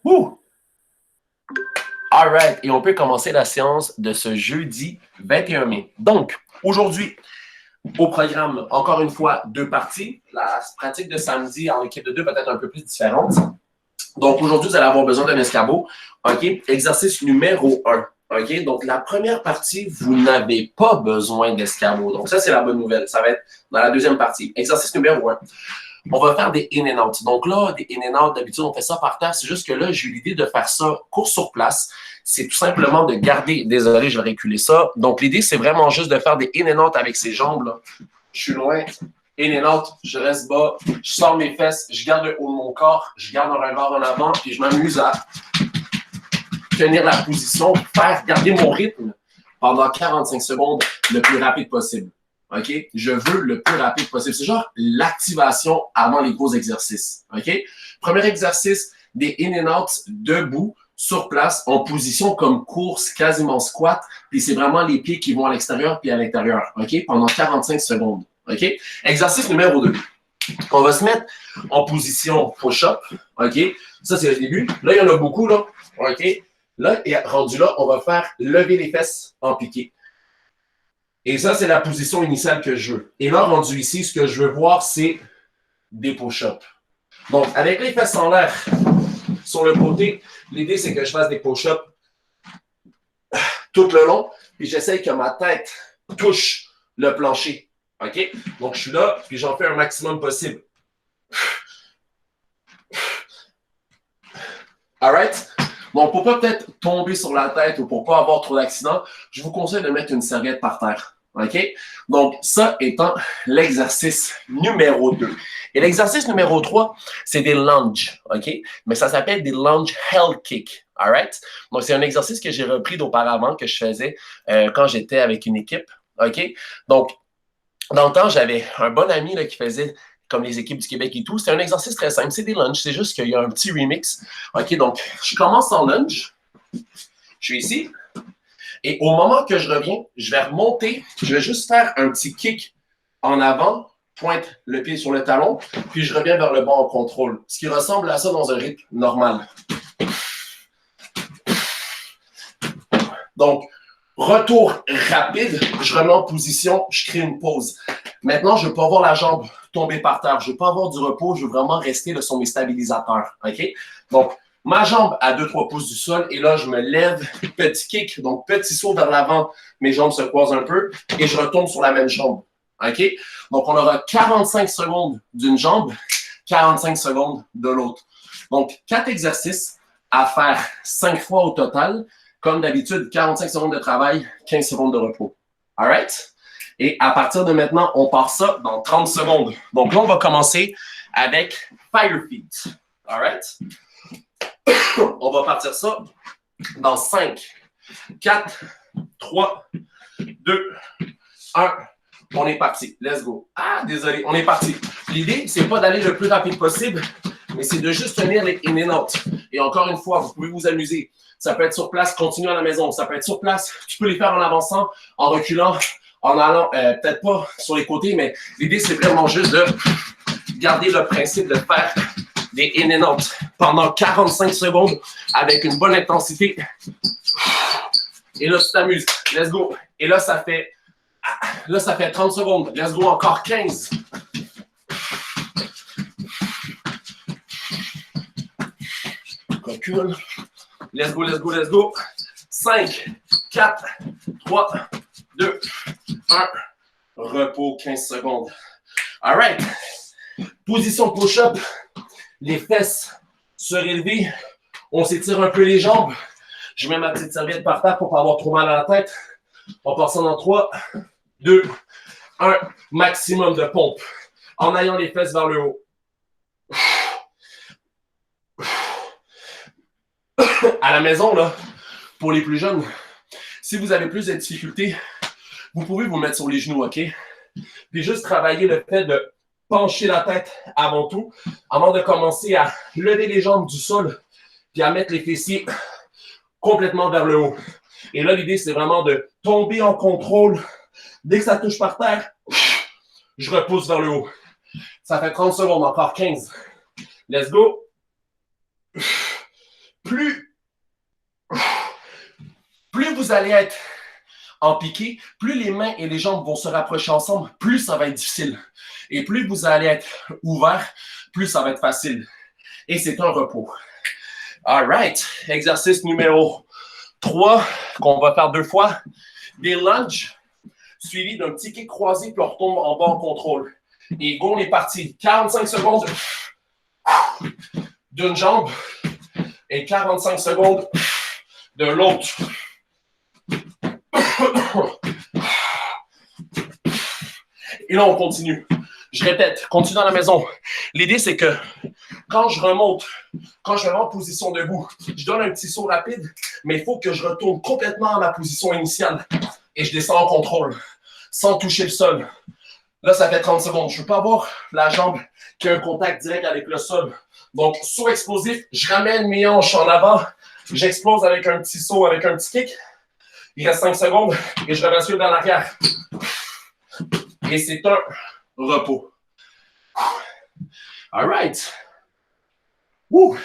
Ouh! All right. Et on peut commencer la séance de ce jeudi 21 mai. Donc, aujourd'hui, au programme, encore une fois, 2 parties. La pratique de samedi en équipe de 2 peut être un peu plus différente. Donc, aujourd'hui, vous allez avoir besoin d'un escabeau. OK? Exercice numéro 1. OK? Donc, la première partie, vous n'avez pas besoin d'escabeau. Donc, ça, c'est la bonne nouvelle. Ça va être dans la deuxième partie. Exercice numéro 1. On va faire des in and out. Donc là, des in and out, d'habitude, on fait ça par terre. C'est juste que là, j'ai eu l'idée de faire ça course sur place. C'est tout simplement de garder. Désolé, je vais reculer ça. Donc, l'idée, c'est vraiment juste de faire des in and out avec ses jambes. Là. Je suis loin. In and out, je reste bas, je sors mes fesses, je garde le haut de mon corps, je garde un regard en avant, puis je m'amuse à tenir la position, faire garder mon rythme pendant 45 secondes le plus rapide possible. OK? Je veux le plus rapide possible. C'est genre l'activation avant les gros exercices. OK? Premier exercice, des in and out debout, sur place, en position comme course, quasiment squat. Puis c'est vraiment les pieds qui vont à l'extérieur puis à l'intérieur. OK? Pendant 45 secondes. OK? Exercice numéro 2. On va se mettre en position push-up. OK? Ça, c'est le début. Là, il y en a beaucoup, là. OK? Là, et rendu là, on va faire lever les fesses en piqué. Et ça, c'est la position initiale que je veux. Et là, rendu ici, ce que je veux voir, c'est des push-ups. Donc, avec les fesses en l'air sur le côté, l'idée, c'est que je fasse des push-ups tout le long. Puis j'essaye que ma tête touche le plancher. OK? Donc, je suis là, puis j'en fais un maximum possible. All right? Donc, pour pas peut-être tomber sur la tête ou pour pas avoir trop d'accidents, je vous conseille de mettre une serviette par terre. OK? Donc, ça étant l'exercice numéro 2. Et l'exercice numéro 3, c'est des lunges. OK? Mais ça s'appelle des lunge held kick. All right? Donc, c'est un exercice que j'ai repris d'auparavant, que je faisais quand j'étais avec une équipe. OK? Donc, dans le temps, j'avais un bon ami là, qui faisait comme les équipes du Québec et tout. C'est un exercice très simple. C'est des lunges. C'est juste qu'il y a un petit remix. OK, donc, je commence en lunge. Je suis ici. Et au moment que je reviens, je vais remonter. Je vais juste faire un petit kick en avant, pointe le pied sur le talon, puis je reviens vers le bas en contrôle. Ce qui ressemble à ça dans un rythme normal. Donc, retour rapide, je remets en position, je crée une pause. Maintenant, je ne veux pas voir la jambe tomber par terre. Je ne veux pas avoir du repos, je veux vraiment rester là, sur mes stabilisateurs. OK? Donc, ma jambe à 2-3 pouces du sol et là, je me lève, petit kick, donc petit saut vers l'avant, mes jambes se croisent un peu et je retourne sur la même jambe. OK? Donc, on aura 45 secondes d'une jambe, 45 secondes de l'autre. Donc, 4 exercices à faire 5 fois au total. Comme d'habitude, 45 secondes de travail, 15 secondes de repos. All right? Et à partir de maintenant, on part ça dans 30 secondes. Donc là, on va commencer avec Fire Feet. All right? On va partir ça dans 5, 4, 3, 2, 1. On est parti. Let's go. Ah, désolé, on est parti. L'idée, c'est pas d'aller le plus rapide possible, mais c'est de juste tenir les in and out. Et encore une fois, vous pouvez vous amuser. Ça peut être sur place, continuer à la maison. Ça peut être sur place, tu peux les faire en avançant, en reculant, en allant, peut-être pas sur les côtés, mais l'idée, c'est vraiment juste de garder le principe de faire des in and out pendant 45 secondes avec une bonne intensité. Et là, tu t'amuses. Let's go. Et là, ça fait 30 secondes. Let's go, encore 15. Recule. Let's go, let's go, let's go. 5, 4, 3, 2, 1. Repos, 15 secondes. All right. Position push-up. Les fesses surélevées. On s'étire un peu les jambes. Je mets ma petite serviette par terre pour ne pas avoir trop mal à la tête. On passe dans 3, 2, 1. Maximum de pompe. En ayant les fesses vers le haut. À la maison, là, pour les plus jeunes, si vous avez plus de difficultés, vous pouvez vous mettre sur les genoux, OK? Puis juste travailler le fait de pencher la tête avant tout, avant de commencer à lever les jambes du sol, puis à mettre les fessiers complètement vers le haut. Et là, l'idée, c'est vraiment de tomber en contrôle. Dès que ça touche par terre, je repousse vers le haut. Ça fait 30 secondes, encore 15. Let's go. plus vous allez être en piqué, plus les mains et les jambes vont se rapprocher ensemble, plus ça va être difficile. Et plus vous allez être ouvert, plus ça va être facile. Et c'est un repos. All right. Exercice numéro 3 qu'on va faire 2 fois. Des lunges suivis d'un petit kick croisé, puis on retombe en bas en contrôle. Et go, on est parti. 45 secondes d'une jambe et 45 secondes de l'autre. Et là, on continue. Je répète, continue à la maison. L'idée, c'est que quand je remonte, quand je me mets en position debout, je donne un petit saut rapide, mais il faut que je retourne complètement à ma position initiale et je descends en contrôle, sans toucher le sol. Là, ça fait 30 secondes. Je ne veux pas avoir la jambe qui a un contact direct avec le sol. Donc, saut explosif, je ramène mes hanches en avant, j'explose avec un petit saut, avec un petit kick. Il reste 5 secondes et je rebascule dans l'arrière. Et c'est un repos. All right. Woo.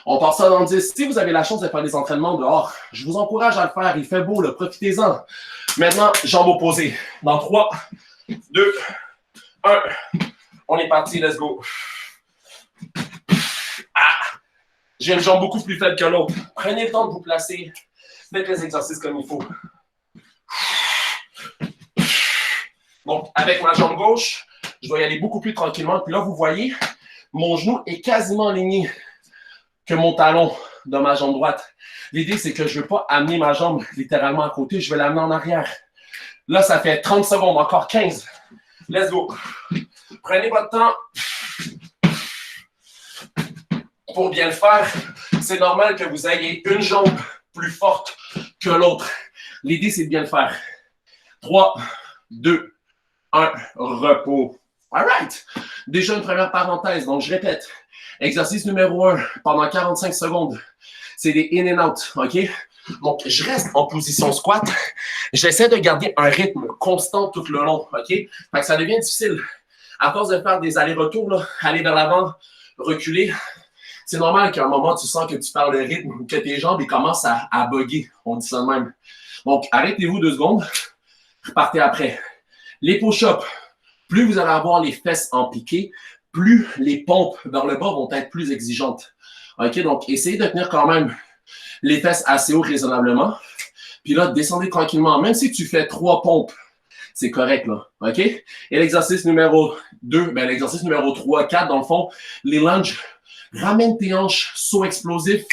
On passe ça dans 10. Si vous avez la chance de faire des entraînements dehors, je vous encourage à le faire. Il fait beau, là. Profitez-en. Maintenant, jambes opposées. Dans 3, 2, 1. On est parti. Let's go. Ah. J'ai une jambe beaucoup plus faible que l'autre. Prenez le temps de vous placer. Faites les exercices comme il faut. Donc, avec ma jambe gauche, je dois y aller beaucoup plus tranquillement. Puis là, vous voyez, mon genou est quasiment aligné que mon talon de ma jambe droite. L'idée, c'est que je ne veux pas amener ma jambe littéralement à côté. Je vais l'amener en arrière. Là, ça fait 30 secondes, encore 15. Let's go. Prenez votre temps. Pour bien le faire, c'est normal que vous ayez une jambe plus forte que l'autre. L'idée, c'est de bien le faire. 3, 2, 1, repos. All right. Déjà une première parenthèse, donc je répète. Exercice numéro 1, pendant 45 secondes, c'est des in and out, OK? Donc, je reste en position squat. J'essaie de garder un rythme constant tout le long, OK? Fait que ça devient difficile. À force de faire des allers-retours, là, aller vers l'avant, reculer, c'est normal qu'à un moment, tu sens que tu perds le rythme, que tes jambes ils commencent à bugger. On dit ça de même. Donc, arrêtez-vous 2 secondes. Repartez après. Les push-ups, plus vous allez avoir les fesses en piqué, plus les pompes vers le bas vont être plus exigeantes. OK? Donc, essayez de tenir quand même les fesses assez haut raisonnablement. Puis là, descendez tranquillement. Même si tu fais 3 pompes, c'est correct, là. OK? Et l'exercice numéro 2, ben, l'exercice numéro 3, 4, dans le fond, les lunges. Ramène tes hanches, saut explosif,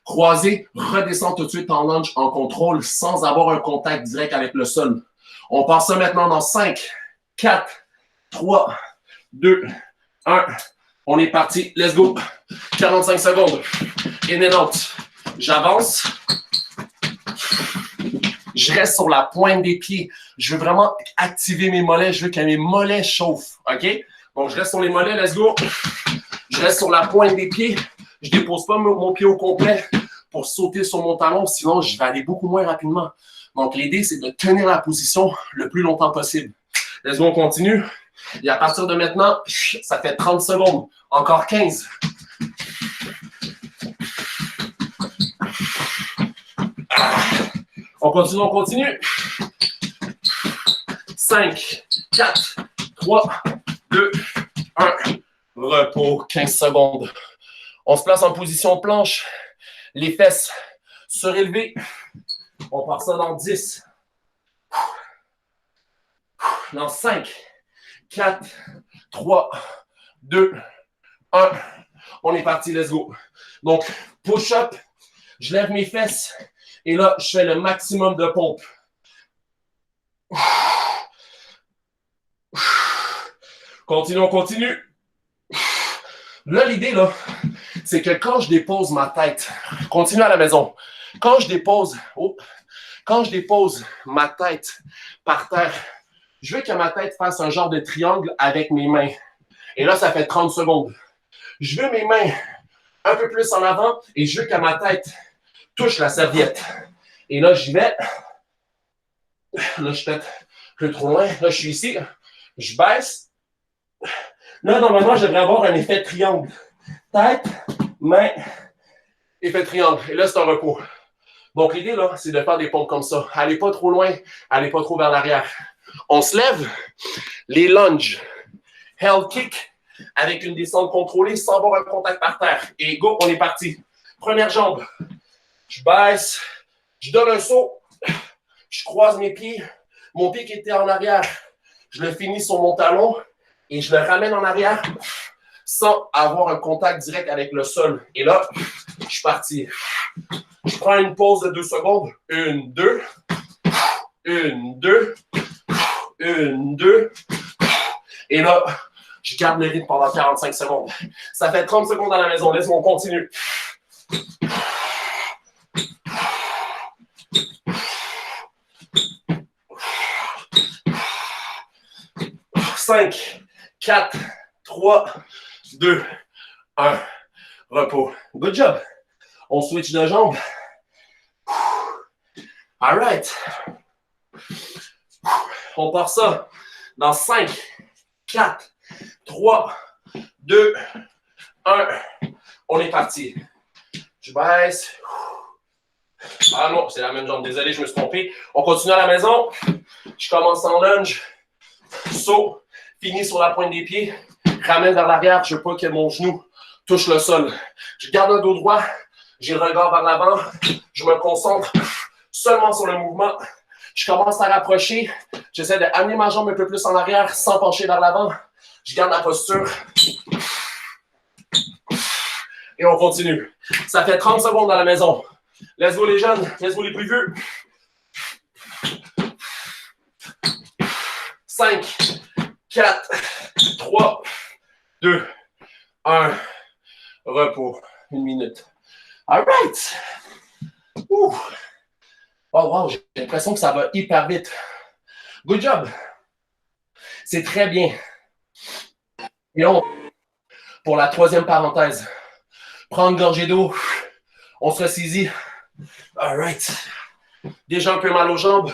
croisé, redescends tout de suite en lunge en contrôle sans avoir un contact direct avec le sol. On passe ça maintenant dans 5, 4, 3, 2, 1. On est parti. Let's go. 45 secondes. In and out. J'avance. Je reste sur la pointe des pieds. Je veux vraiment activer mes mollets. Je veux que mes mollets chauffent. OK? Donc, je reste sur les mollets. Let's go. Je reste sur la pointe des pieds. Je ne dépose pas mon pied au complet pour sauter sur mon talon. Sinon, je vais aller beaucoup moins rapidement. Donc, l'idée, c'est de tenir la position le plus longtemps possible. Let's go, on continue. Et à partir de maintenant, ça fait 30 secondes. Encore 15. On continue, on continue. 5, 4, 3, 2, 1. Repos, 15 secondes. On se place en position planche. Les fesses surélevées. On part ça dans 10. Dans 5, 4, 3, 2, 1. On est parti, let's go. Donc, push-up, je lève mes fesses et là, je fais le maximum de pompes. Continue, on continue. Là, l'idée, là, c'est que quand je dépose ma tête, continue à la maison, quand je dépose ma tête par terre, je veux que ma tête fasse un genre de triangle avec mes mains. Et là, ça fait 30 secondes. Je veux mes mains un peu plus en avant et je veux que ma tête touche la serviette. Et là, j'y vais. Là, je suis peut-être un peu trop loin. Là, je suis ici. Je baisse. Là, normalement, je devrais avoir un effet triangle. Tête, main, effet triangle. Et là, c'est un repos. Donc, l'idée, là, c'est de faire des pompes comme ça. Allez pas trop loin, allez pas trop vers l'arrière. On se lève, les lunges, held kick, avec une descente contrôlée sans avoir un contact par terre. Et go, on est parti. Première jambe, je baisse, je donne un saut, je croise mes pieds, mon pied qui était en arrière, je le finis sur mon talon et je le ramène en arrière sans avoir un contact direct avec le sol. Et là, je suis parti. Je prends une pause de 2 secondes. 1, 2. 1, 2. 1, 2. Et là, je garde le rythme pendant 45 secondes. Ça fait 30 secondes à la maison. Laisse-moi continuer. 5, 4, 3, 2, 1. Repos. Good job. On switch de jambes. All right. On part ça dans 5, 4, 3, 2, 1. On est parti. Je baisse. Ah non, c'est la même jambe. Désolé, je me suis trompé. On continue à la maison. Je commence en lunge. Saut. Finis sur la pointe des pieds. Ramène vers l'arrière. Je ne veux pas que mon genou touche le sol. Je garde le dos droit. J'ai le regard vers l'avant. Je me concentre seulement sur le mouvement. Je commence à rapprocher. J'essaie d'amener ma jambe un peu plus en arrière sans pencher vers l'avant. Je garde la posture. Et on continue. Ça fait 30 secondes dans la maison. Let's go les jeunes. Let's go les plus vieux. 5, 4, 3, 2, 1. Repos. 1 minute. All right. Ouh. Oh wow, j'ai l'impression que ça va hyper vite. Good job. C'est très bien. Et on, pour la troisième parenthèse, prends une gorgée d'eau. On se ressaisit. All right. Déjà un peu mal aux jambes.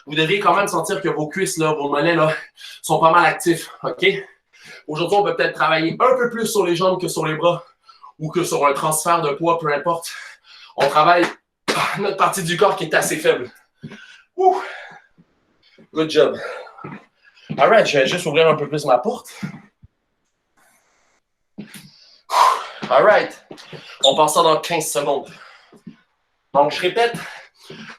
Vous devriez quand même sentir que vos cuisses, là, vos mollets, là, sont pas mal actifs. OK? Aujourd'hui, on peut peut-être travailler un peu plus sur les jambes que sur les bras ou que sur un transfert de poids, peu importe. On travaille notre partie du corps qui est assez faible. Ouh. Good job. All right, je vais juste ouvrir un peu plus ma porte. All right. On passe ça dans 15 secondes. Donc, je répète.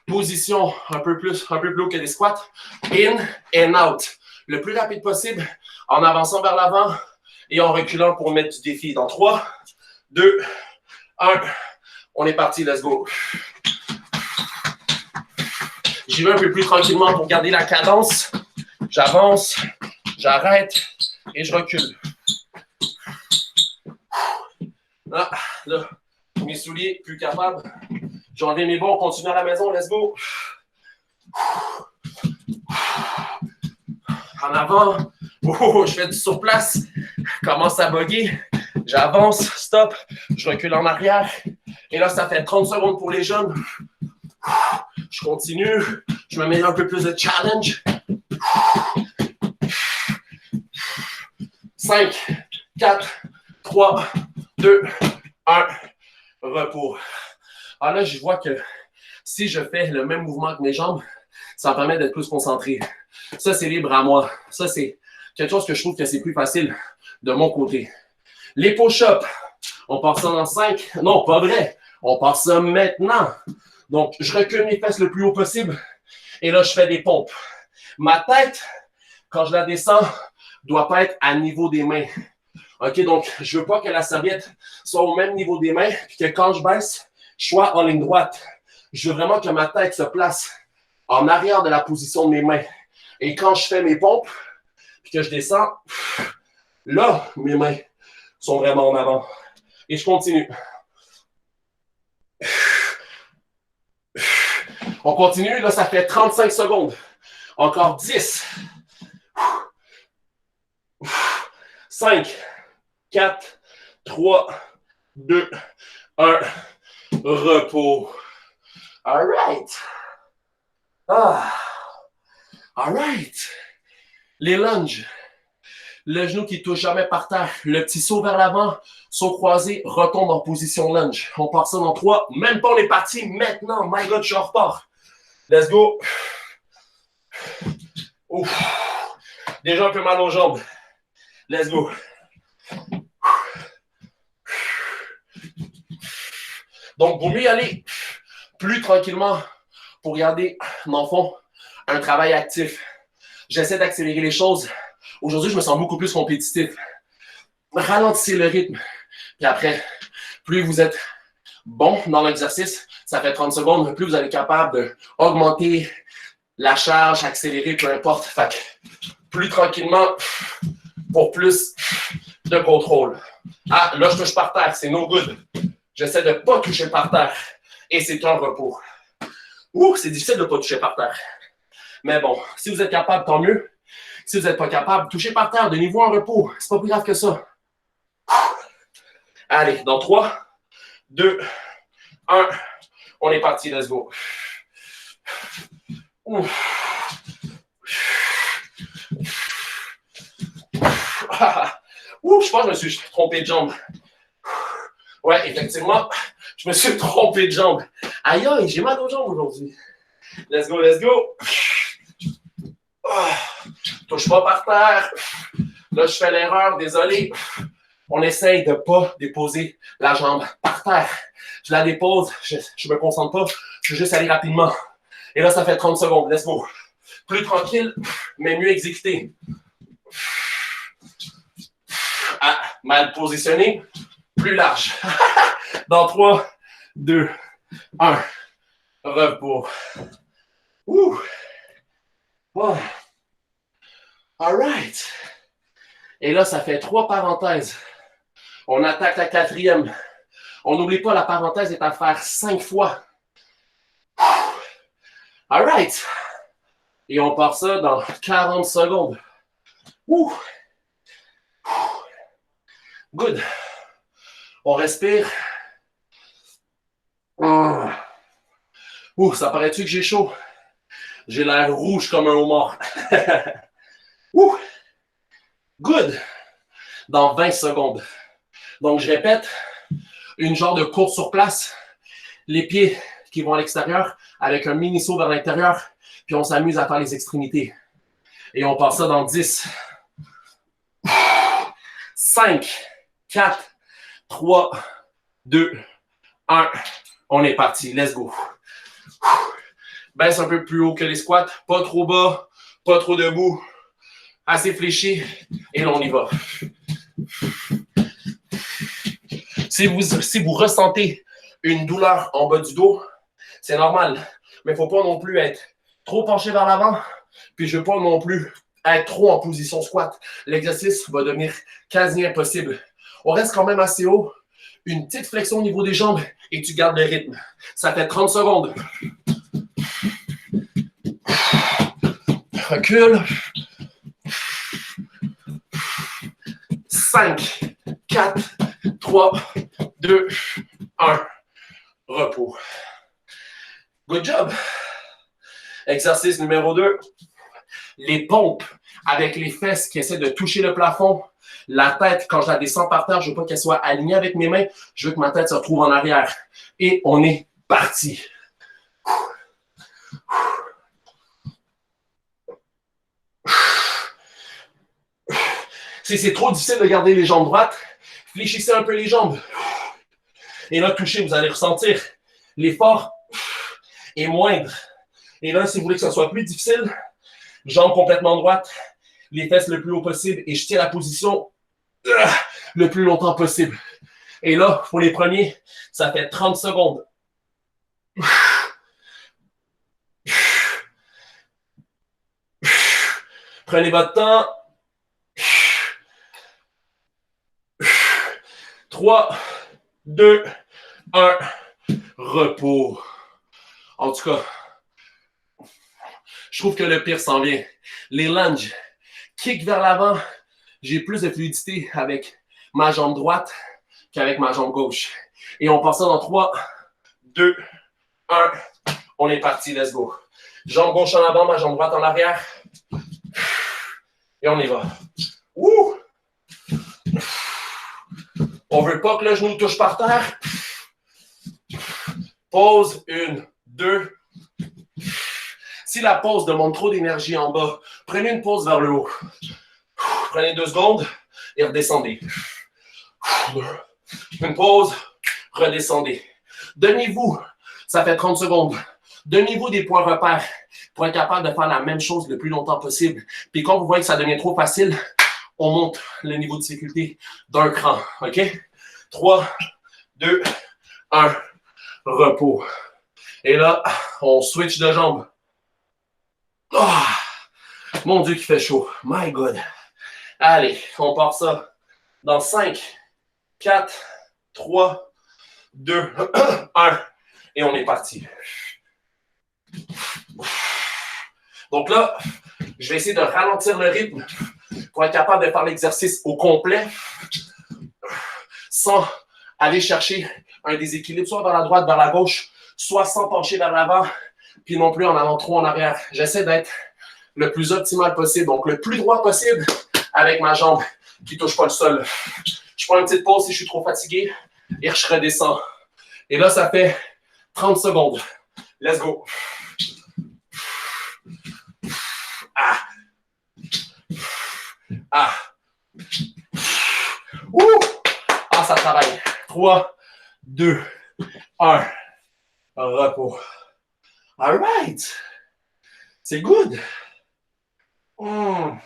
Position un peu plus haut que des squats. In and out. Le plus rapide possible en avançant vers l'avant et en reculant pour mettre du défi. Dans 3, 2, 1. On est parti. Let's go. J'y vais un peu plus tranquillement pour garder la cadence. J'avance, j'arrête et je recule. Là, mes souliers, plus capables. J'ai enlevé mes bons, on continue à la maison, let's go. En avant, je fais du surplace, commence à bugger, j'avance, stop, je recule en arrière. Et là, ça fait 30 secondes pour les jeunes. Je continue, je me mets un peu plus de challenge. 5, 4, 3, 2, 1, repos. Alors là, je vois que si je fais le même mouvement que mes jambes, ça me permet d'être plus concentré. Ça, c'est libre à moi. Ça, c'est quelque chose que je trouve que c'est plus facile de mon côté. Les push-ups, on part ça dans 5. Non, pas vrai. On part ça maintenant. Donc, je recule mes fesses le plus haut possible et là, je fais des pompes. Ma tête, quand je la descends, doit pas être à niveau des mains. OK, donc, je veux pas que la serviette soit au même niveau des mains et que quand je baisse, je sois en ligne droite. Je veux vraiment que ma tête se place en arrière de la position de mes mains. Et quand je fais mes pompes et que je descends, là, mes mains sont vraiment en avant. Et je continue. On continue. Là, ça fait 35 secondes. Encore 10. 5, 4, 3, 2, 1. Repos. All right. All right. Les lunges. le genou qui ne touche jamais par terre. Le petit saut vers l'avant, saut croisé, retombe en position lunge. On part ça dans 3. Même pas, on est parti maintenant. My God, je suis en retard. Let's go. Ouf. Déjà un peu mal aux jambes. Let's go. Donc, vaut mieux y aller plus tranquillement pour garder, dans le fond, un travail actif. J'essaie d'accélérer les choses. Aujourd'hui, je me sens beaucoup plus compétitif. Ralentissez le rythme. Puis après, plus vous êtes bon dans l'exercice, ça fait 30 secondes, plus vous allez être capable d'augmenter la charge, accélérer, peu importe. Fait que plus tranquillement pour plus de contrôle. Ah, là, je touche par terre, c'est no good. J'essaie de ne pas toucher par terre. Et c'est un repos. Ouh, c'est difficile de ne pas toucher par terre. Mais bon, si vous êtes capable, tant mieux. Si vous n'êtes pas capable, touchez par terre, donnez-vous un repos. C'est pas plus grave que ça. Allez, dans 3, 2, 1, on est parti, let's go. Ouf, je pense que je me suis trompé de jambe. Ouais, effectivement, je me suis trompé de jambe. Aïe, aïe, j'ai mal aux jambes aujourd'hui. Let's go, let's go. Touche pas par terre. Là, je fais l'erreur, désolé. On essaye de ne pas déposer la jambe par terre. Je la dépose, je ne me concentre pas, je veux juste aller rapidement. Et là, ça fait 30 secondes, let's go. Plus tranquille, mais mieux exécuté. Ah, mal positionné, plus large. Dans 3, 2, 1. Repos. Ouh. Oh. All right. Et là, ça fait 3 parenthèses. On attaque la 4e. On n'oublie pas, la parenthèse est à faire 5 fois. All right. Et on part ça dans 40 secondes. Ouh. Good. On respire. Ouh, ça paraît-tu que j'ai chaud? J'ai l'air rouge comme un homard. Ouh. Good. Dans 20 secondes. Donc, je répète, une genre de course sur place, les pieds qui vont à l'extérieur avec un mini saut vers l'intérieur, puis on s'amuse à faire les extrémités. Et on passe ça dans 10, 5, 4, 3, 2, 1. On est parti. Let's go. Baisse un peu plus haut que les squats. Pas trop bas, pas trop debout. Assez fléchi. Et là, on y va. Si vous ressentez une douleur en bas du dos, c'est normal. Mais il ne faut pas non plus être trop penché vers l'avant. Puis je ne veux pas non plus être trop en position squat. L'exercice va devenir quasi impossible. On reste quand même assez haut. Une petite flexion au niveau des jambes et tu gardes le rythme. Ça fait 30 secondes. Recule. 5, 4, 3, 2, 1. Repos. Good job. Exercice numéro 2. Les pompes avec les fesses qui essaient de toucher le plafond. La tête, quand je la descends par terre, je ne veux pas qu'elle soit alignée avec mes mains. Je veux que ma tête se retrouve en arrière. Et on est parti. Si c'est trop difficile de garder les jambes droites, fléchissez un peu les jambes. Et là, touchez, vous allez ressentir l'effort est moindre. Et là, si vous voulez que ça soit plus difficile, jambes complètement droites, les fesses le plus haut possible et je tiens la position le plus longtemps possible. Et là, pour les premiers, ça fait 30 secondes. Prenez votre temps. 3, 2, 1. Repos. En tout cas, je trouve que le pire s'en vient. Les lunges, kick vers l'avant. J'ai plus de fluidité avec ma jambe droite qu'avec ma jambe gauche. Et on passe ça dans 3, 2, 1. On est parti, let's go. Jambe gauche en avant, ma jambe droite en arrière. Et on y va. Ouh! On veut pas que le genou touche par terre. Pause, 1, 2. Si la pause demande trop d'énergie en bas, prenez une pause vers le haut. Prenez 2 secondes et redescendez. Une pause, redescendez. Donnez-vous, ça fait 30 secondes. Donnez-vous des points repères pour être capable de faire la même chose le plus longtemps possible. Puis quand vous voyez que ça devient trop facile, on monte le niveau de difficulté d'un cran. OK? 3, 2, 1, repos. Et là, on switch de jambes. Oh, mon Dieu, qu'il fait chaud. My God. Allez, on part ça dans 5, 4, 3, 2, 1. Et on est parti. Donc là, je vais essayer de ralentir le rythme pour être capable de faire l'exercice au complet sans aller chercher un déséquilibre, soit vers la droite, vers la gauche, soit sans pencher vers l'avant, puis non plus en allant trop en arrière. J'essaie d'être le plus optimal possible, donc le plus droit possible avec ma jambe qui ne touche pas le sol. Je prends une petite pause si je suis trop fatigué et je redescends. Et là, ça fait 30 secondes. Let's go. Ah. Ah. Ouh. Ah, ça travaille. 3, 2, 1. Repos. All right. C'est good. Ouh.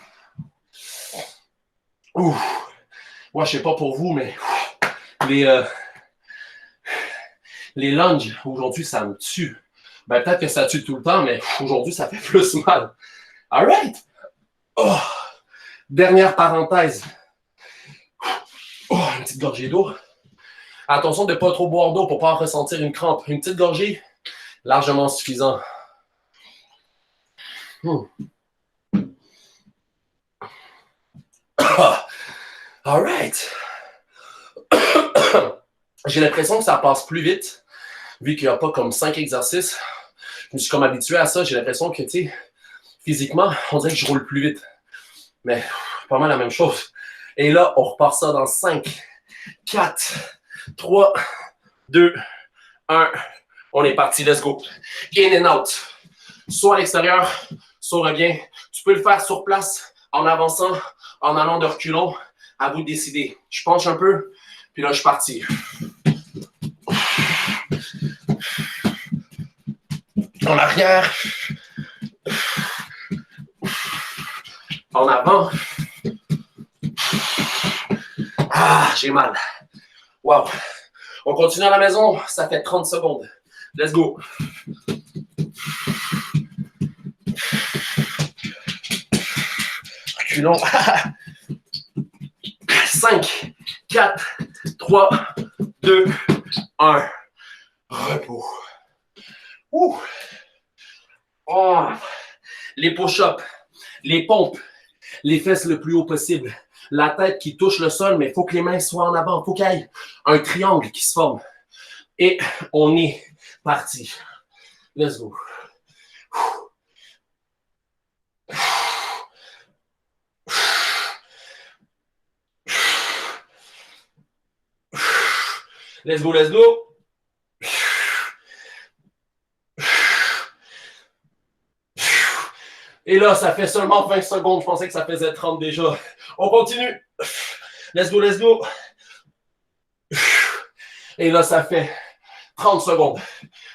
Moi, je sais pas pour vous, mais les lunges, aujourd'hui, ça me tue. Ben, peut-être que ça tue tout le temps, mais aujourd'hui, ça fait plus mal. All right. Oh. Dernière parenthèse. Oh, une petite gorgée d'eau. Attention de ne pas trop boire d'eau pour ne pas ressentir une crampe. Une petite gorgée, largement suffisant. All right. J'ai l'impression que ça passe plus vite, vu qu'il n'y a pas comme 5 exercices. Je me suis comme habitué à ça. J'ai l'impression que, tu sais, physiquement, on dirait que je roule plus vite. Mais pas mal la même chose. Et là, on repart ça dans 5, 4, 3, 2, 1. On est parti, let's go. In and out. Soit à l'extérieur, soit revient. Tu peux le faire sur place, en avançant, en allant de reculons. À vous de décider. Je penche un peu, puis là, je suis parti. En arrière. En avant. Ah, j'ai mal. Wow. On continue à la maison. Ça fait 30 secondes. Let's go. Reculons. 5, 4, 3, 2, 1. Repos. Ouh. Oh. Les push-ups, les pompes, les fesses le plus haut possible. La tête qui touche le sol, mais il faut que les mains soient en avant. Il faut qu'il y ait un triangle qui se forme. Et on est parti. Let's go. Let's go, let's go. Et là, ça fait seulement 20 secondes. Je pensais que ça faisait 30 déjà. On continue. Let's go, let's go. Et là, ça fait 30 secondes.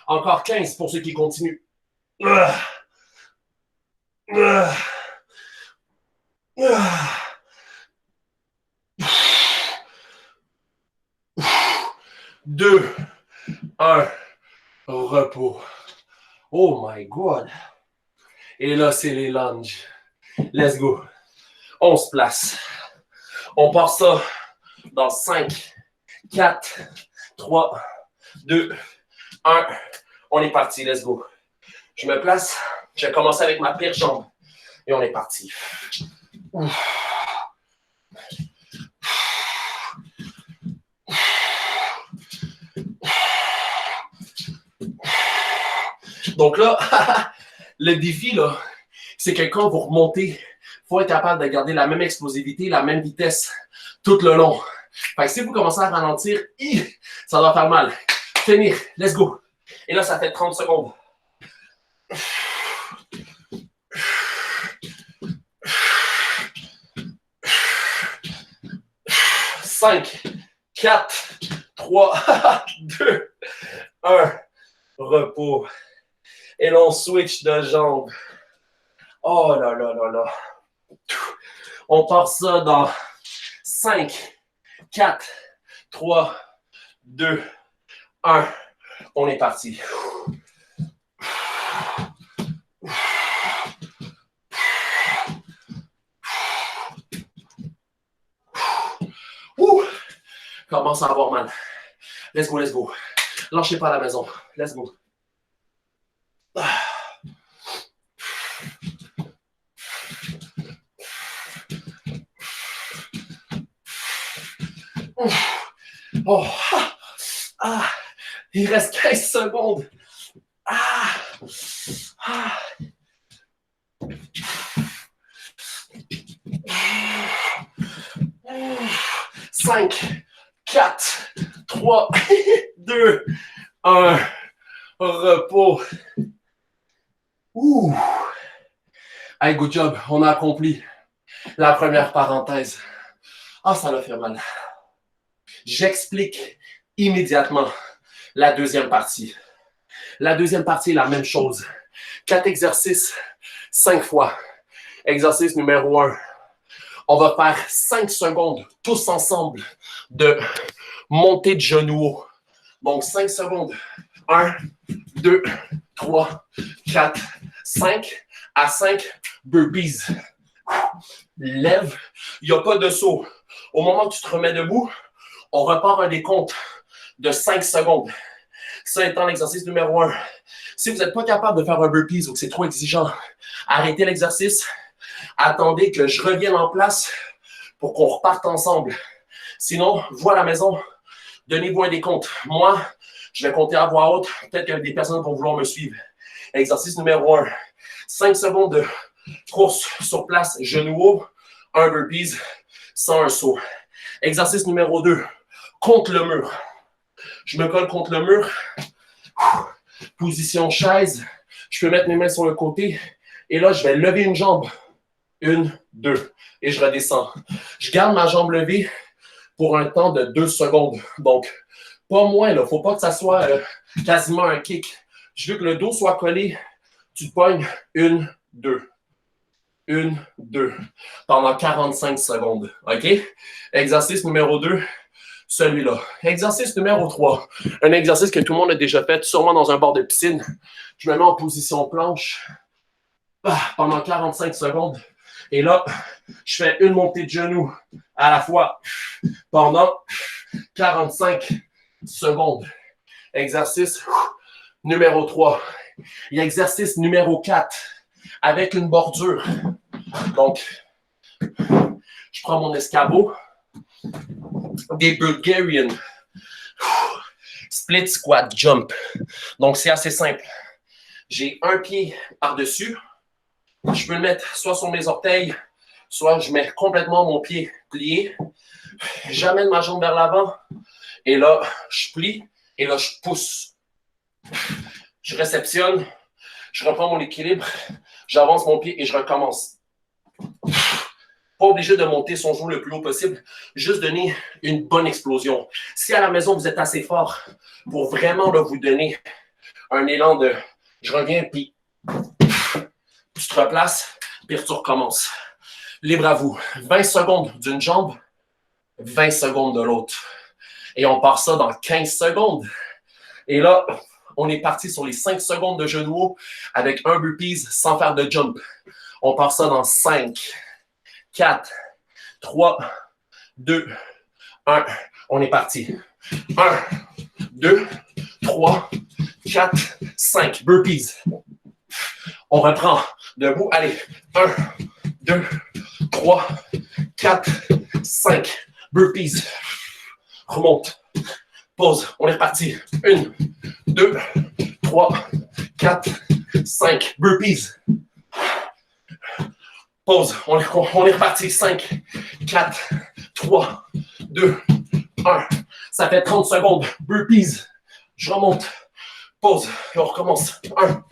Encore 15 pour ceux qui continuent. 2, 1, repos. Oh my God. Et là, c'est les lunges. Let's go. On se place. On part ça dans 5, 4, 3, 2, 1. On est parti. Let's go. Je me place. Je vais commencer avec ma pire jambe. Et on est parti. Donc là, le défi, là, c'est que quand vous remontez faut être capable de garder la même explosivité, la même vitesse tout le long. Fait que si vous commencez à ralentir, ça va faire mal. Finir, let's go. Et là, ça fait 30 secondes. 5, 4, 3, 2, 1. Repos. Et l'on switch de jambes. Oh là là là là. On part ça dans 5, 4, 3, 2, 1. On est parti. Commence à avoir mal. Let's go, let's go. Lâchez pas à la maison. Let's go. Oh, il reste 15 secondes. 5, 4, 3, 2, 1. Repos. Hey, good job. On a accompli la première parenthèse. Ça l'a fait mal. J'explique immédiatement la deuxième partie. La deuxième partie est la même chose. 4 exercices, 5 fois. Exercice numéro 1. On va faire 5 secondes, tous ensemble, de montée de genoux. Donc, 5 secondes. 1, 2, 3, 4, 5. À 5, burpees. Lève. Il n'y a pas de saut. Au moment que tu te remets debout, on repart un décompte de 5 secondes. Ça étant l'exercice numéro 1. Si vous n'êtes pas capable de faire un burpees ou que c'est trop exigeant, arrêtez l'exercice. Attendez que je revienne en place pour qu'on reparte ensemble. Sinon, vous à la maison, donnez-vous un décompte. Moi, je vais compter à voix haute. Peut-être que des personnes vont vouloir me suivre. Exercice numéro 1. 5 secondes de course sur place, genoux haut, un burpees sans un saut. Exercice numéro 2. Contre le mur. Je me colle contre le mur. Position chaise. Je peux mettre mes mains sur le côté. Et là, je vais lever une jambe. 1, 2. Et je redescends. Je garde ma jambe levée pour un temps de 2 secondes. Donc, pas moins. Il ne faut pas que ça soit quasiment un kick. Je veux que le dos soit collé. Tu te pognes. 1, 2. 1, 2. Pendant 45 secondes. OK? Exercice numéro 2. Celui-là. Exercice numéro 3. Un exercice que tout le monde a déjà fait, sûrement dans un bord de piscine. Je me mets en position planche pendant 45 secondes. Et là, je fais une montée de genoux à la fois pendant 45 secondes. Exercice numéro 3. Et exercice numéro 4 avec une bordure. Donc, je prends mon escabeau. Des Bulgarian split squat jump. Donc, c'est assez simple. J'ai un pied par-dessus. Je peux le mettre soit sur mes orteils, soit je mets complètement mon pied plié. J'amène ma jambe vers l'avant. Et là, je plie. Et là, je pousse. Je réceptionne. Je reprends mon équilibre. J'avance mon pied et je recommence. Pas obligé de monter son genou le plus haut possible. Juste donner une bonne explosion. Si à la maison, vous êtes assez fort pour vraiment là, vous donner un élan de je reviens, puis tu te replaces, puis tu recommences. Libre à vous. 20 secondes d'une jambe, 20 secondes de l'autre. Et on part ça dans 15 secondes. Et là, on est parti sur les 5 secondes de genou haut avec un burpees sans faire de jump. On part ça dans 5, 4, 3, 2, 1. On est parti. 1, 2, 3, 4, 5. Burpees. On reprend. Debout. Allez. 1, 2, 3, 4, 5. Burpees. Remonte. Pause. On est reparti. 1, 2, 3, 4, 5. Burpees. Pause. On est reparti. 5, 4, 3, 2, 1. Ça fait 30 secondes. Burpees. Je remonte. Pause. Et on recommence. 1,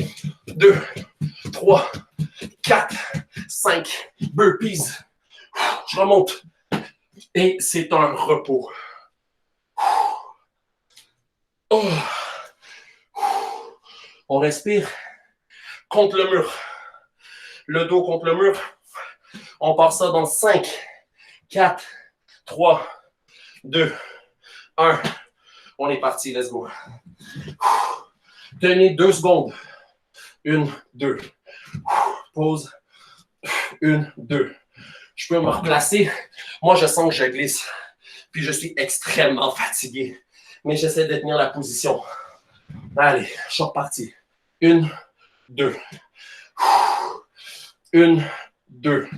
2, 3, 4, 5. Burpees. Je remonte. Et c'est un repos. Oh. On respire contre le mur. Le dos contre le mur. On part ça dans 5, 4, 3, 2, 1. On est parti, let's go. Tenez 2 secondes. 1, 2. Pause. 1, 2. Je peux me replacer. Moi, je sens que je glisse. Puis je suis extrêmement fatigué. Mais j'essaie de tenir la position. Allez, je suis reparti. 1, 2. 1, 2.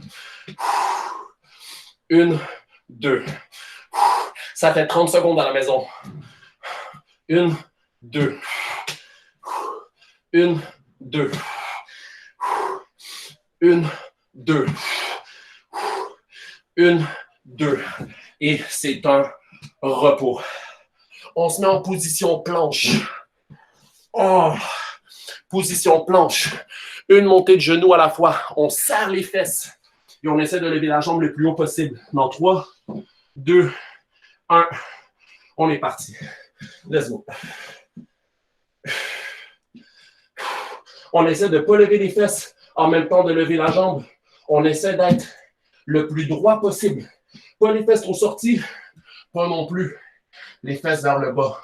1, 2. Ça fait 30 secondes dans la maison. 1, 2. 1, 2. 1, 2. 1, 2. Et c'est un repos. On se met en position planche. Oh. Position planche. Une montée de genoux à la fois. On serre les fesses. Et on essaie de lever la jambe le plus haut possible. Dans 3, 2, 1. On est parti. Let's go. On essaie de ne pas lever les fesses en même temps de lever la jambe. On essaie d'être le plus droit possible. Pas les fesses trop sorties, pas non plus les fesses vers le bas.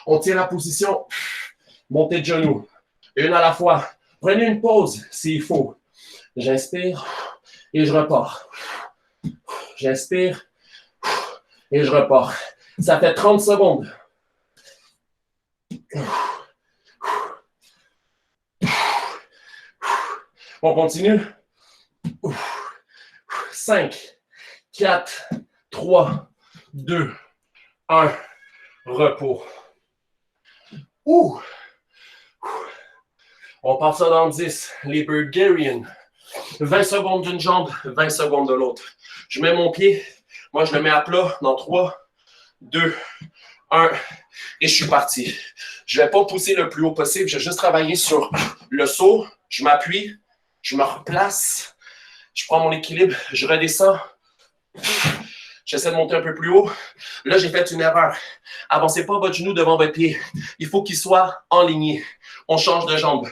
On tient la position. Montée de genoux. Une à la fois. Prenez une pause s'il faut. J'inspire et je repars. J'inspire et je repars. Ça fait 30 secondes. On continue. 5, 4, 3, 2, 1. Repos. Ouh. On part ça dans 10. Les Bulgarian. 20 secondes d'une jambe, 20 secondes de l'autre. Je mets mon pied. Moi, je le mets à plat dans 3, 2, 1. Et je suis parti. Je ne vais pas pousser le plus haut possible. Je vais juste travailler sur le saut. Je m'appuie. Je me replace. Je prends mon équilibre. Je redescends. J'essaie de monter un peu plus haut. Là, j'ai fait une erreur. Avancez pas votre genou devant votre pied. Il faut qu'il soit aligné. On change de jambe.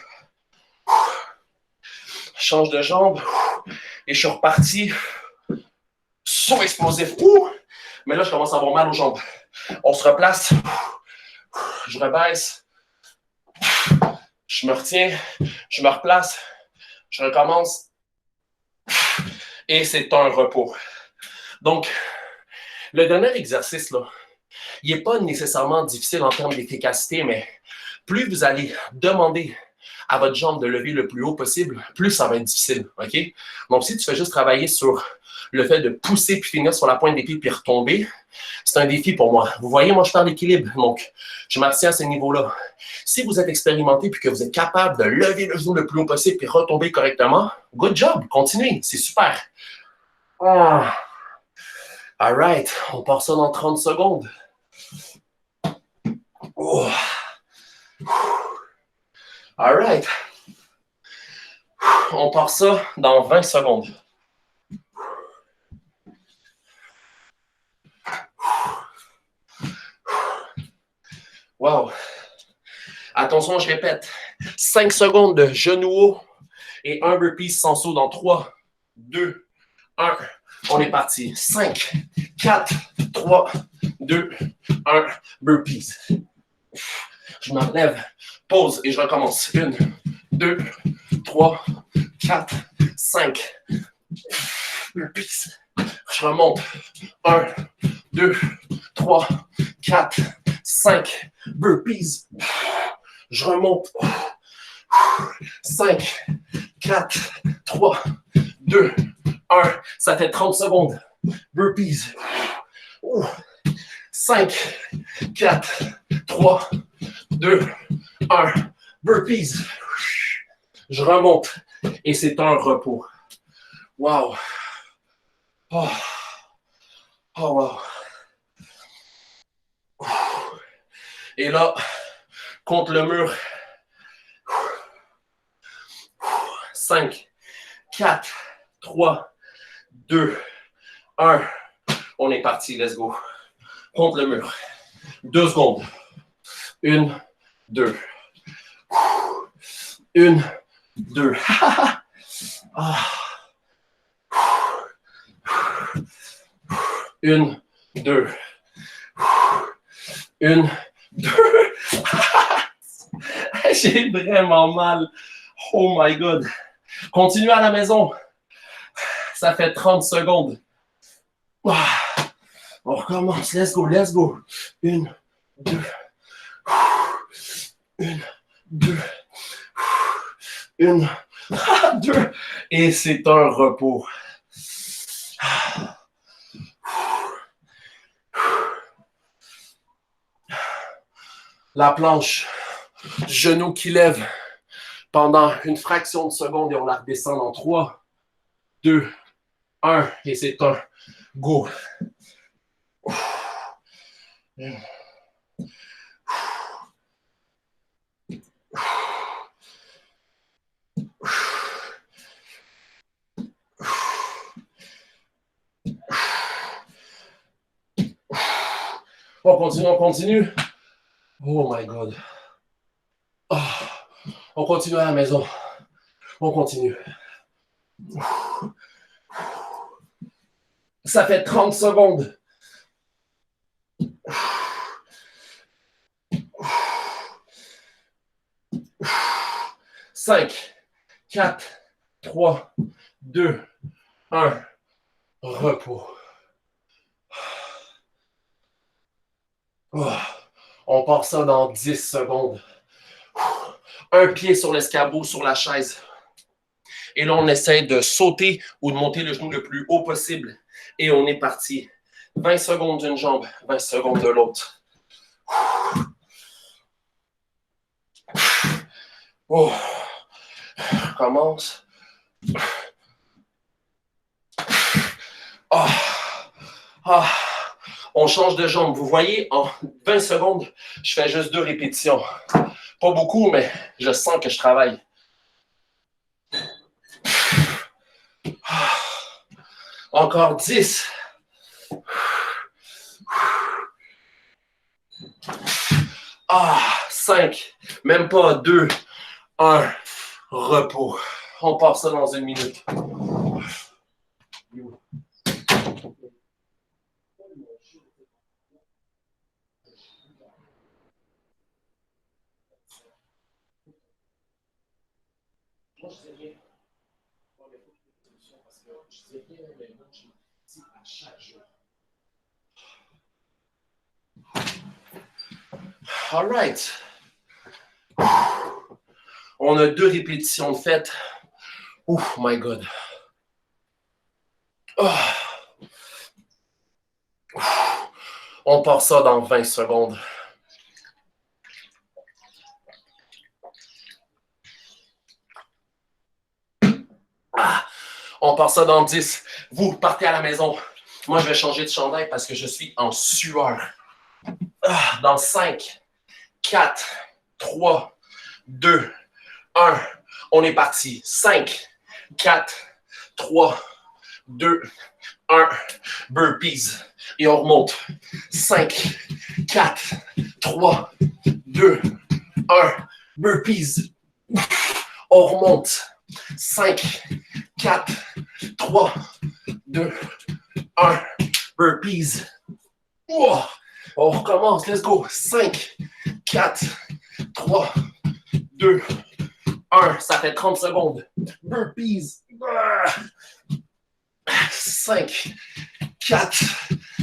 Change de jambe. Et je suis reparti. Saut explosif. Mais là, je commence à avoir mal aux jambes. On se replace. Je rebaisse. Je me retiens. Je me replace. Je recommence. Et c'est un repos. Donc, le dernier exercice, là, il n'est pas nécessairement difficile en termes d'efficacité, mais plus vous allez demander à votre jambe de lever le plus haut possible, plus ça va être difficile. OK? Donc, si tu fais juste travailler sur le fait de pousser puis finir sur la pointe des pieds puis retomber, c'est un défi pour moi. Vous voyez, moi, je parle d'équilibre. Donc, je m'abstiens à ce niveau-là. Si vous êtes expérimenté puis que vous êtes capable de lever le genou le plus haut possible puis retomber correctement, good job, continuez, c'est super. Ah. All right, on part ça dans 30 secondes. Oh. All right. On part ça dans 20 secondes. Wow. Attention, je répète. 5 secondes de genou haut et un burpee sans saut dans 3, 2, 1. On est parti. 5, 4, 3, 2, 1. Burpees. Je me relève. Pause et je recommence. 1, 2, 3, 4, 5. Burpees. Je remonte. 1, 2, 3, 4, 5. Burpees. Je remonte. 5, 4, 3, 2, 1. Ça fait 30 secondes. Burpees. 5, 4, 3, 2, 1. Burpees. Je remonte. Et c'est un repos. Wow. Oh, oh wow. Et là, contre le mur. 5, 4, 3, 2, 1. On est parti, let's go. Contre le mur. 2 secondes. 1, 2. 1, 2. 1, 2. 1, 2. J'ai vraiment mal. Oh my God. Continuez à la maison. Ça fait 30 secondes. On recommence. Let's go, let's go. 1, 2. 1, 2. 1, 2. Et c'est un repos. La planche, genou qui lève pendant une fraction de seconde et on la redescend en 3, 2, 1 et c'est un go. On continue, on continue. Oh my God. Oh. On continue à la maison. On continue. Ça fait 30 secondes. 5, 4, 3, 2, 1. Repos. Oh. On part ça dans 10 secondes. Un pied sur l'escabeau, sur la chaise. Et là, on essaie de sauter ou de monter le genou le plus haut possible. Et on est parti. 20 secondes d'une jambe, 20 secondes de l'autre. Oh. Commence. Oh. Ah. On change de jambe. Vous voyez, en 20 secondes, je fais juste 2 répétitions. Pas beaucoup, mais je sens que je travaille. Encore 10. 5. Même pas 2. 1. Repos. On part ça dans 1 minute. Moi, je sais rien. Parce que je sais rien, mais moi, je dis à chaque jour. All right. On a 2 répétitions de faites. Oh my God. Oh. On part ça dans 20 secondes. On part ça dans 10. Vous partez à la maison. Moi, je vais changer de chandail parce que je suis en sueur. Dans 5, 4, 3, 2, 1. On est parti. 5, 4, 3, 2, 1. Burpees. Et on remonte. 5, 4, 3, 2, 1. Burpees. On remonte. 5, 4, 3, 2, 1. Burpees. Oh, on recommence. Let's go. 5, 4, 3, 2, 1. Ça fait 30 secondes. Burpees. 5, 4,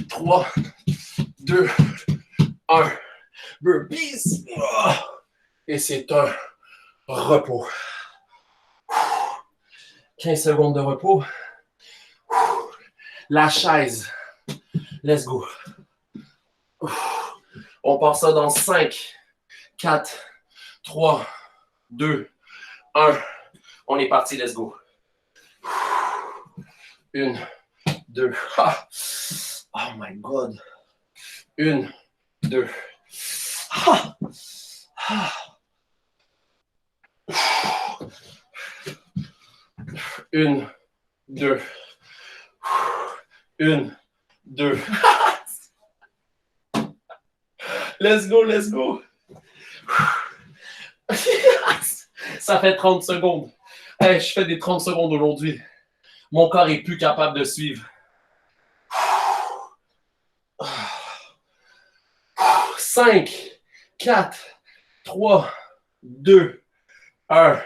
3, 2, 1. Burpees. Et c'est un repos. 15 secondes de repos. La chaise. Let's go. On part ça dans 5, 4, 3, 2, 1. On est parti, let's go. 1, 2. Ah. Oh my God. 1, 2. Ah. Ah. 1, 2. 1, 2. Let's go, let's go. Ça fait 30 secondes. Hey, je fais des 30 secondes aujourd'hui. Mon corps est plus capable de suivre. 5, 4, 3, 2, 1.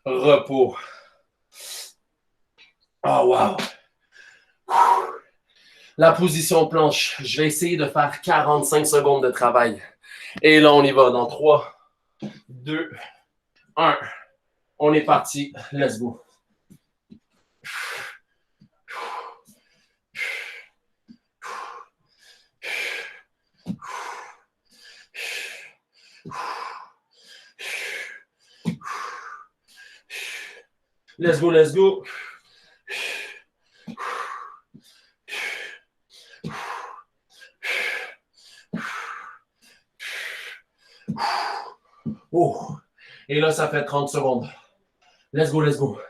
Repos. Oh, wow. La position planche. Je vais essayer de faire 45 secondes de travail. Et là, on y va dans 3, 2, 1. On est parti. Let's go. Let's go, let's go. Oh. Et là, ça fait 30 secondes. Let's go, let's go.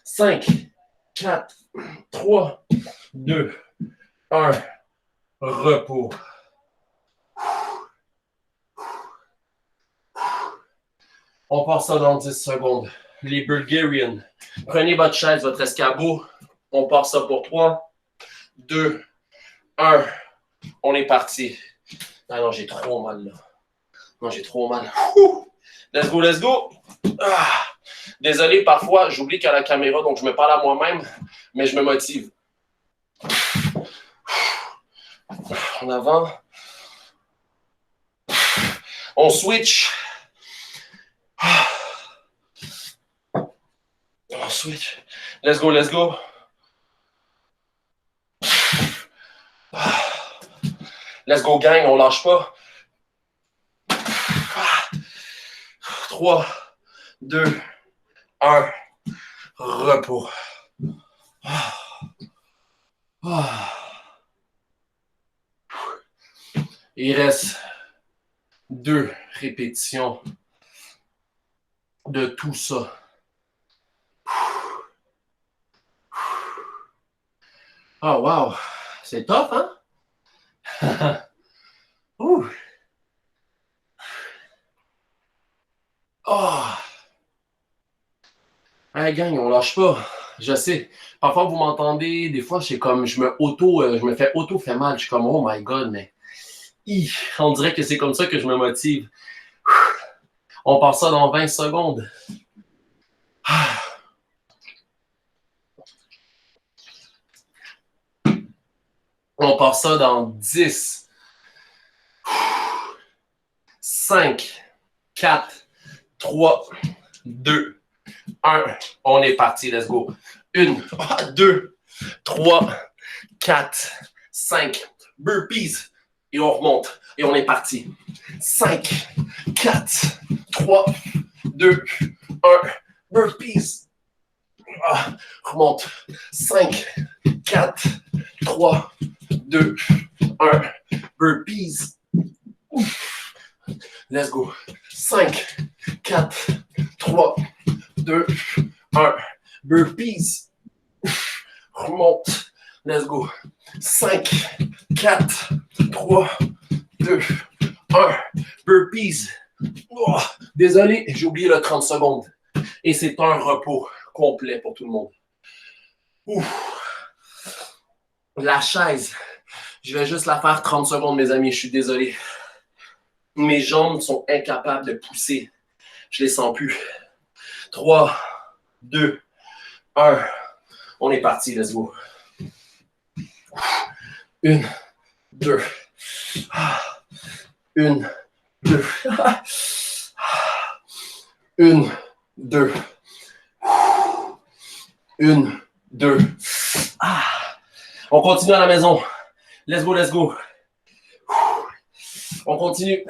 5, 4, 3, 2, 1. Repos. On part ça dans 10 secondes. Les Bulgarians. Prenez votre chaise, votre escabeau. On part ça pour 3, 2, 1. On est parti. Ah non, j'ai trop mal là. Non, j'ai trop mal. Let's go, let's go. Ah. Désolé, parfois, j'oublie qu'il y a la caméra, donc je me parle à moi-même, mais je me motive. En avant. On switch. On switch. Let's go, let's go. Let's go, gang, on lâche pas. 3, 2, 1. Repos. Il reste 2 répétitions de tout ça. Oh, wow. C'est top, hein? Oh. Hey, gang, on lâche pas. Je sais. Parfois, vous m'entendez. Des fois, je me fais fait mal. Je suis comme, oh my God, mais on dirait que c'est comme ça que je me motive. On part ça dans 20 secondes. On part ça dans 10, 5, 4, 3, 2, 1. On est parti, let's go. 1, 2, 3, 4, 5. Burpees. Et on remonte. Et on est parti. 5, 4, 3, 2, 1. Burpees. Remonte. 5, 4, 3, 2, 1. Burpees. Let's go. 5, 4, 3, 2, 1. Burpees. Remonte. Let's go. 5, 4, 3, 2, 1. Burpees. Oh, désolé, j'ai oublié le 30 secondes. Et c'est un repos complet pour tout le monde. Ouf. La chaise, je vais juste la faire 30 secondes, mes amis. Je suis désolé. Mes jambes sont incapables de pousser. Je les sens plus. 3, 2, 1. On est parti, let's go. 1, 2. 1, 2. 1, 2. 1, 2. On continue à la maison. Let's go, let's go. On continue.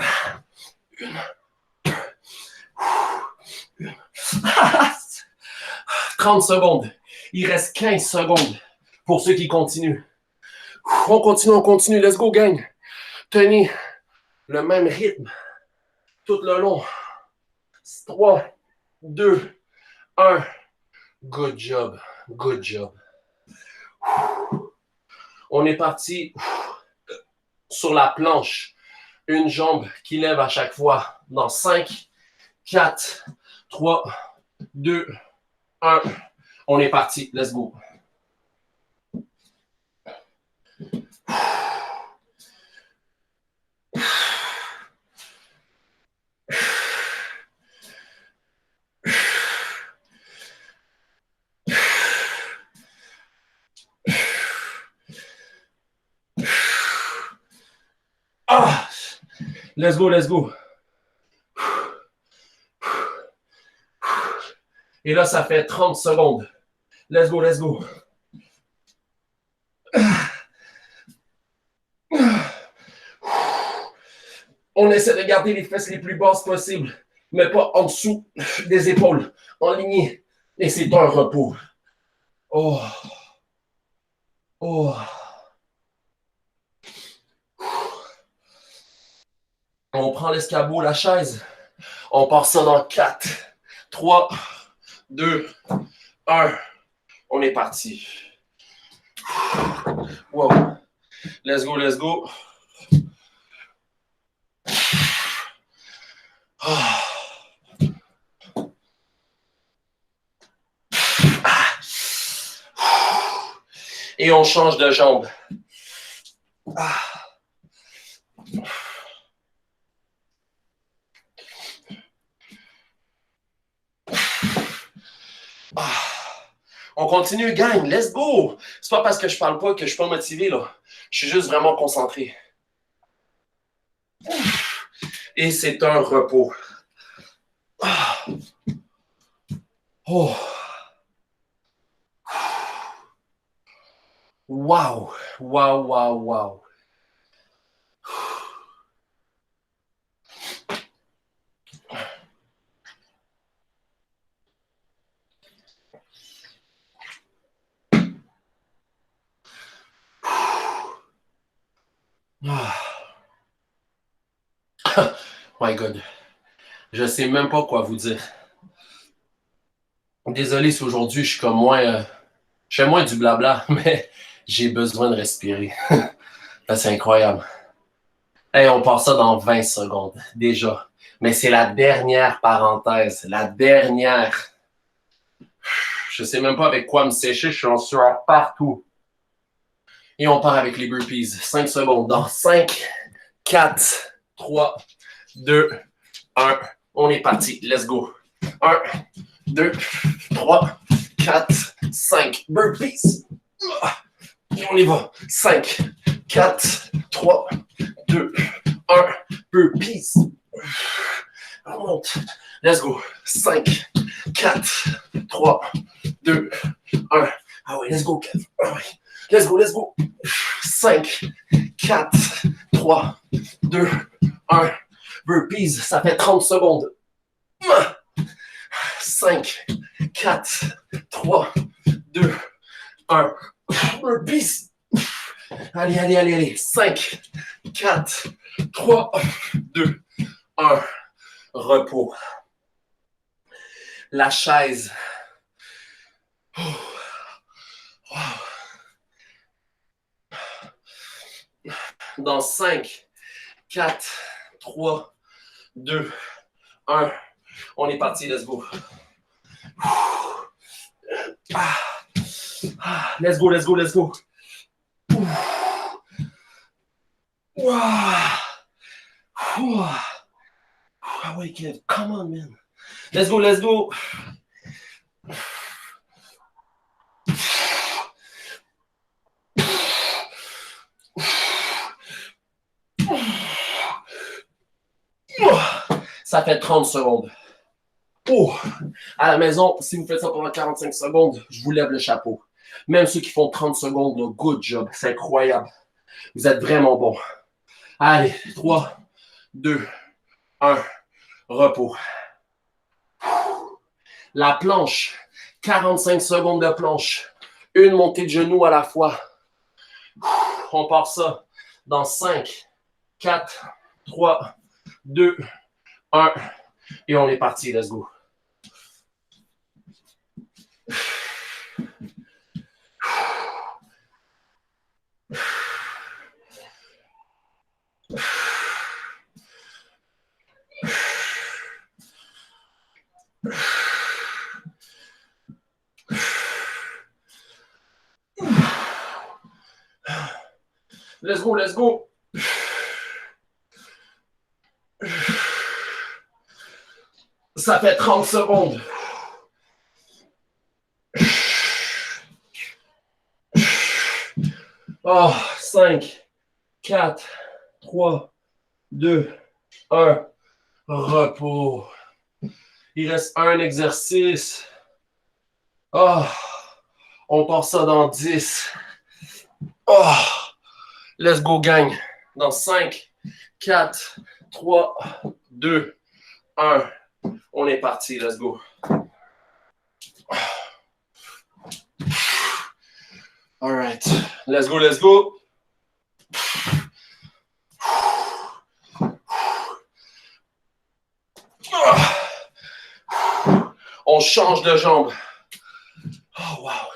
30 secondes. Il reste 15 secondes pour ceux qui continuent. On continue, on continue. Let's go, gang. Tenez le même rythme tout le long. 3, 2, 1. Good job. Good job. On est parti sur la planche. Une jambe qui lève à chaque fois. Dans 5, 4, 3, 2, 1. On est parti. Let's go. Ah! Let's go, let's go. Et là, ça fait 30 secondes. Let's go, let's go. On essaie de garder les fesses les plus basses possibles, mais pas en dessous des épaules, en lignée. Et c'est un repos. Oh. Oh. On prend l'escabeau, la chaise. On part ça dans 4, 3, 2, 1. On est parti. Wow. Let's go, let's go. Et on change de jambe. On continue, gang. Let's go. C'est pas parce que je parle pas que je suis pas motivé, là. Je suis juste vraiment concentré. Et c'est un repos. Oh. Wow. Wow, wow, wow. My God. Je sais même pas quoi vous dire. Désolé si aujourd'hui je suis comme moins... je fais moins du blabla, mais j'ai besoin de respirer. Là, c'est incroyable. Hey, on part ça dans 20 secondes, déjà. Mais c'est la dernière parenthèse. La dernière. Je sais même pas avec quoi me sécher. Je suis en sueur partout. Et on part avec les burpees. 5 secondes. Dans 5, 4, 3, 2, 1. On est parti. Let's go. 1, 2, 3, 4, 5. Burpees. Et on y va. 5, 4, 3, 2, 1. Burpees. On monte. Let's go. 5, 4, 3, 2, 1. Ah ouais, let's go. Ah ouais. Let's go, let's go. 5, 4, 3, 2, 1. Burpees, ça fait 30 secondes. 5, 4, 3, 2, 1. Burpees. Allez, allez, allez, allez. 5, 4, 3, 2, 1. Repos. La chaise. Dans 5, 4, 3, 2, 1. On est parti, let's go. Let's go, let's go, let's go. Ah ouais, Kev, come on, man. Let's go, let's go. Ça fait 30 secondes. Oh, à la maison, si vous faites ça pendant 45 secondes, je vous lève le chapeau. Même ceux qui font 30 secondes, là, good job. C'est incroyable. Vous êtes vraiment bons. Allez, 3, 2, 1. Repos. La planche. 45 secondes de planche. Une montée de genoux à la fois. On part ça dans 5, 4, 3, 2, 1. Et on est parti. Let's go. Let's go, let's go. Ça fait 30 secondes. Oh, 5, 4, 3, 2, 1. Repos. Il reste un exercice. Oh, on part ça dans 10. Oh, let's go, gang. Dans 5, 4, 3, 2, 1. On est parti, let's go. All right, let's go, let's go. On change de jambe. Oh, wow.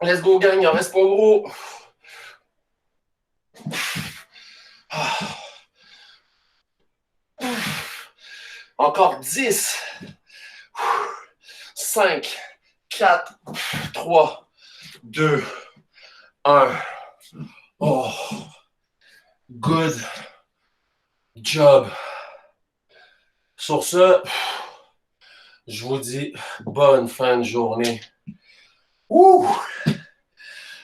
Let's go, gang, il en reste pas gros. Encore 10. 5, 4, 3, 2, 1. Oh, good job. Sur ce, je vous dis bonne fin de journée. Ouh!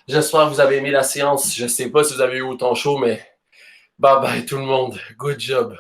J'espère que vous avez aimé la séance. Je ne sais pas si vous avez eu autant chaud, mais bye bye tout le monde. Good job.